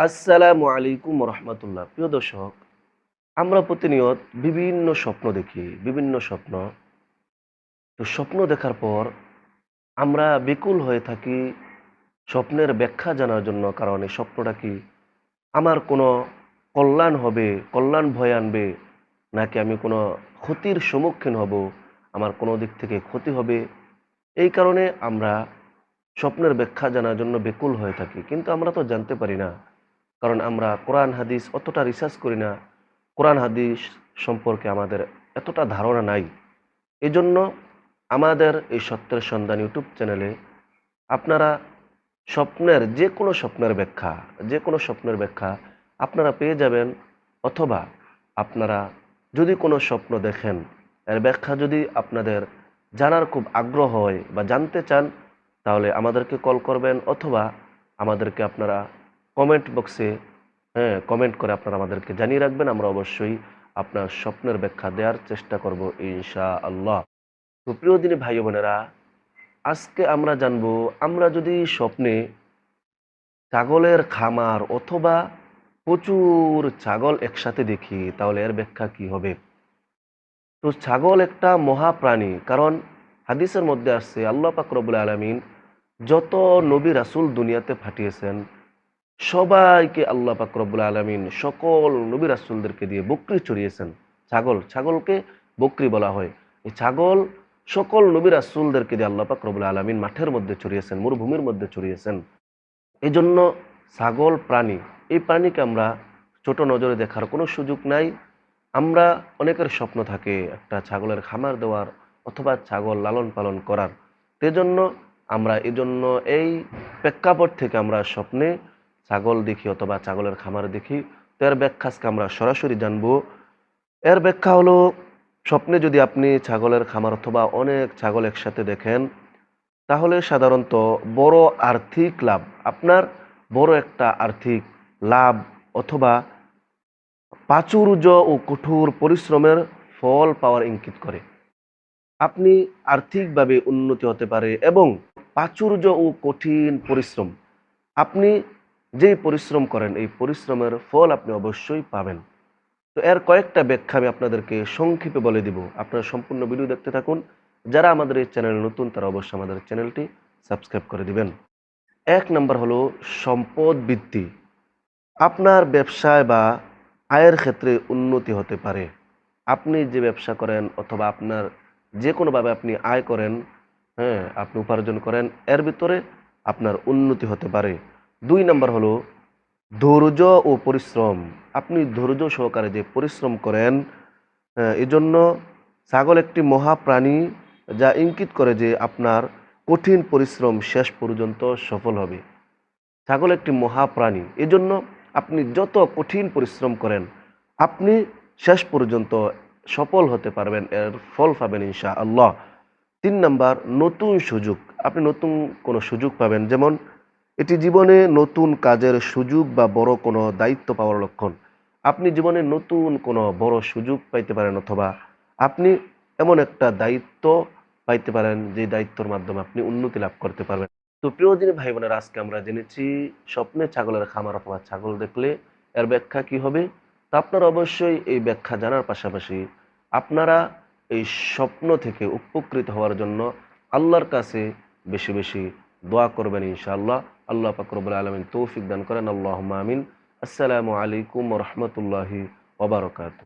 আসসালামু আলাইকুম রহমতুল্লাহ। প্রিয় দর্শক, আমরা প্রতিনিয়ত বিভিন্ন স্বপ্ন দেখি, বিভিন্ন স্বপ্ন। তো স্বপ্ন দেখার পর আমরা বেকুল হয়ে থাকি স্বপ্নের ব্যাখ্যা জানার জন্য। কারণ এই স্বপ্নটা কি আমার কোনো কল্যাণ হবে, কল্যাণ বয়ে আনবে, নাকি আমি কোনো ক্ষতির সম্মুখীন হব, আমার কোনো দিক থেকে ক্ষতি হবে। এই কারণে আমরা স্বপ্নের ব্যাখ্যা জানার জন্য বেকুল হয়ে থাকি, কিন্তু আমরা তো জানতে পারি না। কারণ আমরা কোরআন হাদিস অতটা রিসার্চ করি না, কোরআন হাদিস সম্পর্কে আমাদের এতটা ধারণা নাই। এজন্য আমাদের এই সত্যের সন্ধান ইউটিউব চ্যানেলে আপনারা যে কোনো স্বপ্নের ব্যাখ্যা আপনারা পেয়ে যাবেন। অথবা আপনারা যদি কোনো স্বপ্ন দেখেন, এর ব্যাখ্যা যদি আপনাদের জানার খুব আগ্রহ হয় বা জানতে চান, তাহলে আমাদেরকে কল করবেন, অথবা আমাদেরকে আপনারা কমেন্ট বক্সে কমেন্ট করে আপনারা আমাদেরকে জানিয়ে রাখবেন। আমরা অবশ্যই আপনার স্বপ্নের ব্যাখ্যা দেওয়ার চেষ্টা করব ইনশাআল্লাহ। তো প্রিয় দিনী ভাই বোনেরা, আজকে আমরা জানবো, আমরা যদি স্বপ্নে ছাগলের খামার অথবা প্রচুর ছাগল একসাথে দেখি, তাহলে এর ব্যাখ্যা কি হবে। তো ছাগল একটা মহাপ্রাণী, কারণ হাদিসের মধ্যে আসছে আল্লাহ পাক রব্বুল আলামিন যত নবী রাসূল দুনিয়াতে পাঠিয়েছেন, সবাইকে আল্লাহ পাক রব্বুল আলামিন সকল নবী রাসূলদেরকে দিয়ে বকরি চড়িয়েছেন। ছাগলকে বকরি বলা হয়। এই ছাগল সকল নবী রাসূলদেরকে দিয়ে আল্লাহ পাক রব্বুল আলামিন মাঠের মধ্যে চড়িয়েছেন, মরুভূমির মধ্যে চড়িয়েছেন। এই জন্য ছাগল প্রাণী, এই প্রাণীকে আমরা ছোট নজরে দেখার কোনো সুযোগ নাই। আমরা অনেকের স্বপ্ন থাকে একটা ছাগলের খামার দেওয়ার অথবা ছাগল লালন পালন করার। সেজন্য আমরা এজন্য এই প্রেক্ষাপট থেকে আমরা স্বপ্নে ছাগল দেখি অথবা ছাগলের খামার দেখি। তো এর ব্যাখ্যা আজকে আমরা সরাসরি জানবো। এর ব্যাখ্যা হলো, স্বপ্নে যদি আপনি ছাগলের খামার অথবা অনেক ছাগল একসাথে দেখেন, তাহলে সাধারণত বড় আর্থিক লাভ, আপনার বড় একটা আর্থিক লাভ অথবা প্রাচুর্য ও কঠোর পরিশ্রমের ফল পাওয়ার ইঙ্গিত করে। আপনি আর্থিকভাবে উন্নতি হতে পারে এবং প্রাচুর্য ও কঠিন পরিশ্রম, আপনি যেই পরিশ্রম করেন এই পরিশ্রমের ফল আপনি অবশ্যই পাবেন। তো এর কয়েকটা ব্যাখ্যা আমি আপনাদেরকে সংক্ষেপে বলে দিব। আপনারা সম্পূর্ণ ভিডিও দেখতে থাকুন। যারা আমাদের এই চ্যানেল নতুন, তারা অবশ্যই আমাদের চ্যানেলটি সাবস্ক্রাইব করে দিবেন। এক নাম্বার হলো সম্পদ বৃদ্ধি। আপনার ব্যবসায় বা আয়ের ক্ষেত্রে উন্নতি হতে পারে। আপনি যে ব্যবসা করেন অথবা আপনার যে কোনোভাবে আপনি আয় করেন, আপনি উপার্জন করেন, এর ভিতরে আপনার উন্নতি হতে পারে। ২ নাম্বার হলো ধৈর্য ও পরিশ্রম। আপনি ধৈর্য সহকারে যে পরিশ্রম করেন, এজন্য ছাগল একটি মহাপ্রাণী, যা ইঙ্গিত করে যে আপনার কঠিন পরিশ্রম শেষ পর্যন্ত সফল হবে। ছাগল একটি মহাপ্রাণী, এজন্য আপনি যত কঠিন পরিশ্রম করেন, আপনি শেষ পর্যন্ত সফল হতে পারবেন, এর ফল পাবেন ইনশাআল্লাহ। ৩ নাম্বার নতুন সুযোগ। আপনি নতুন কোনো সুযোগ পাবেন, যেমন এটি জীবনে নতুন কাজের সুযোগ বা বড় কোনো দায়িত্ব পাওয়ার লক্ষণ। আপনি জীবনে নতুন কোনো বড় সুযোগ পাইতে পারেন, অথবা আপনি এমন একটা দায়িত্ব পাইতে পারেন যে দায়িত্বের মাধ্যমে আপনি উন্নতি লাভ করতে পারবেন। তো প্রিয় দিনী ভাই বোনেরা, আজকে আমরা জেনেছি স্বপ্নে ছাগলের খামার অথবা ছাগল দেখলে এর ব্যাখ্যা কি হবে। তো আপনারা অবশ্যই এই ব্যাখ্যা জানার পাশাপাশি আপনারা এই স্বপ্ন থেকে উপকৃত হওয়ার জন্য আল্লাহর কাছে বেশি বেশি দোয়া করবেন ইনশাআল্লাহ। আল্লাহ পাক রব্বুল আলামিন তৌফিক দান করেন। আল্লাহুম্মা আমিন। আসসালামু আলাইকুম ওয়া রাহমাতুল্লাহি ওয়া বারাকাতুহু।